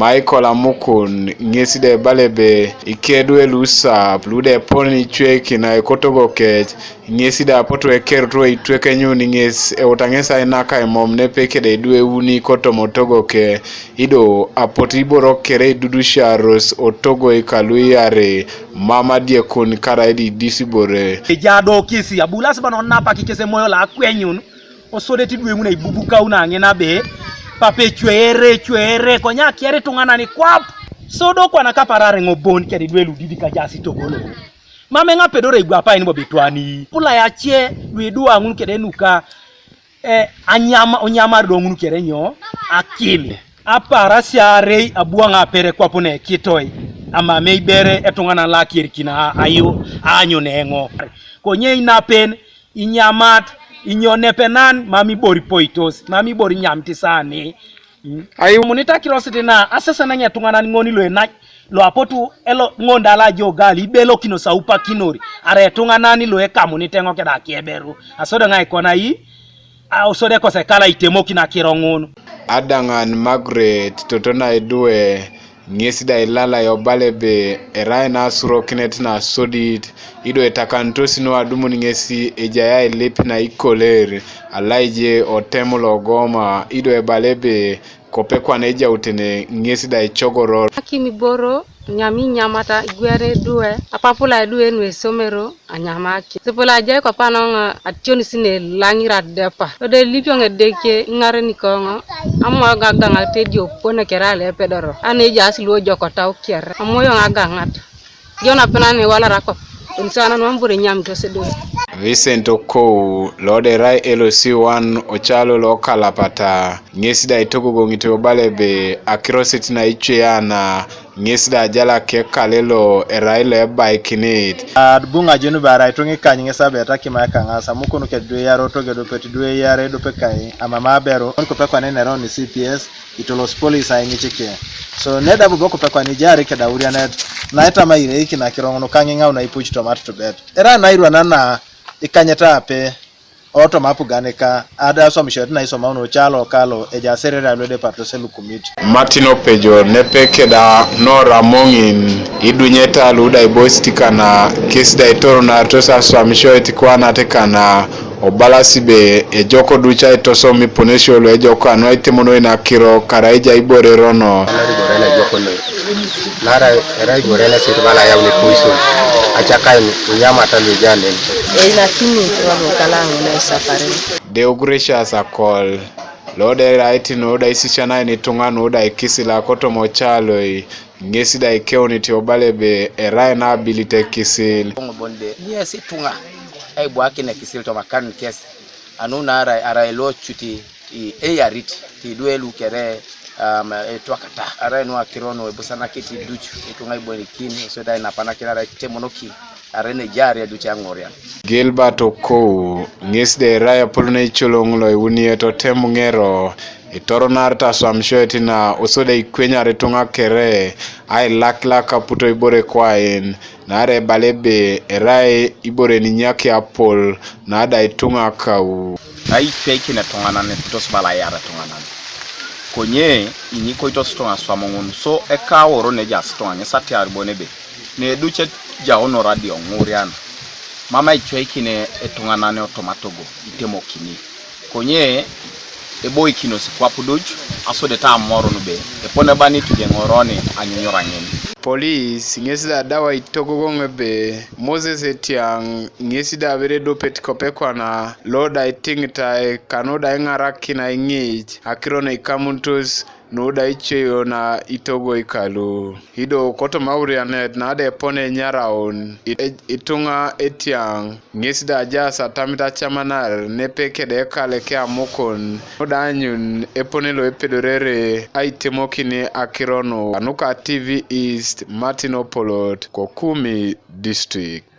Michael Amukun ngeside balebe ikedwe lusa blude poni chweki na ekotogo kech ngesida apoto ekerto itweke nyuni nges otangesa inaka emomne pekede dwe uni koto motogo ke ido apotiboro kere dudusha ros otogo ikaluyare mama die kun kara edi disibore ejado kisi abulas banon napa kikese moyo la kwenyun osode tidwe nguna ibubuka una ngena be pape chwere konya kiere tungana ni kwap sodo kwa nakaparare ngobon kedi dwe ludidi kajasi togolo mame nga pedore igwa pa ni bobetwani pula ya chie dwe dua ngun kede nuka onyama dongunu kede nyo akile apara siare abuanga pere kwa pone kitoi ama meibere etungana la kirkina ayo anyo nengo konye inapen inyamat inyonepenan mami bori poitos mami bori nyamtisani ayo monita kirosite na asasa nanya tungana ngoni lo enach lo apotu elo ngonda la jogali belo kino saupa kinori are tungana ni lo ekamonite ngo keda kieberu asoda ngai kona yi osode ko se kala itemo kina kirongono adangan Margaret totona edue ngesida ilala yobalebe eraina suro kinet na sodit ido etakantosi no adumu ngesi ejaya elepi na ikoler alaije otemulo goma ido ebalebe kopekwa neja utene ngesida ichogoro akimi boro nyami nyamata gwere duwe apapula duwe nwe somero anyamaki sepola jay ko panong ationi sine langira depa ode lipyo ngedeke ngare nikongo ammo gaganga tedio pone kerale pedoro ane jasi lo joko taw kier amoyo ngagangat jona penane wala rakop insana no mbure nyam to sedo Vincent Oko lode rai LOC1 ochalo lo kalapata ngesida itogo gongito balebe akirositi na icheyana ngesida jala ke kalelo eraile baikinit bunga jenu bara itongi kanyi ngesa beta kimaka ngasa mukono ke dwe yaro toge do peti dwe yare do pekai amama bero onko pekwa nene ron ni CPS itolos police aingichike so neda buboko pekwa ni jari ke dauria net na eta maire iki na kirongo kangi ngau na ipuchi tomato to bet era nairwa nana ikanyeta ape oto mapu ganeka ada so mishet na iso mauno chalo kalo eja serera lode parcel commit Martino Pejo nepekeda no ramongin idunyeta luda ibostika na kesida itoro na tosa swamisho etikwana tekana obalasibe ejoko ducha itosomi ponesho lo ejoko anwa itemono ina kiro karaija ibore rono borela joko no lara era borela sirvala ya ulipoiso achaka unyama tanujane ina kimi wabo kalango na safari Deogresha sakol lode raiti no da isishana ni tungano da ikisila koto mochalo ngesida ikeoni tiobalebe era na ability kisil bonde yes tunga ay boaki na kisil to makan kes anuna ara elo chuti e yarit ti duelu kere etwakata ara no akirono ebusana kiti duchu itunga iboni kini so da na panakira ra temonoki arene jari ya ducha ngoria Gilbert Oko ngeside raya polne cholonglo iwunie to temu ngero itoro narta swamshoeti na osode ikwenya retunga kere ai lakla kaputo ibore kwaen na are balebe erai ibore ni nyaki apol na ada itunga kau ai peki na tongana ne tos bala yara tongana konye ini ko to stonga swamongun so e ka woro ne ja stonga ne sati arbonebe ne duche ja ono radio nguriana mama ichweki ne etongana ne otomatogo itemo kini konye ebo ikino sikwapuduj asode ta moro no be epone bani tuje ngoroni anyonyora ngeni police ngesida dawa itogo gongebe Moses etiang ngesida bere do pet kopekwa na loda itingita kanoda engaraki na ingich akirona ikamuntus noda icheyo na itogo ikalu hido koto mauri anet na ade pone nyaraon itunga etiang ngesida jasa tamita chamanar nepeke de kale ke amokon noda anyun eponelo epedorere aitemokini akirono anuka TV East Martinopolot Kokumi District.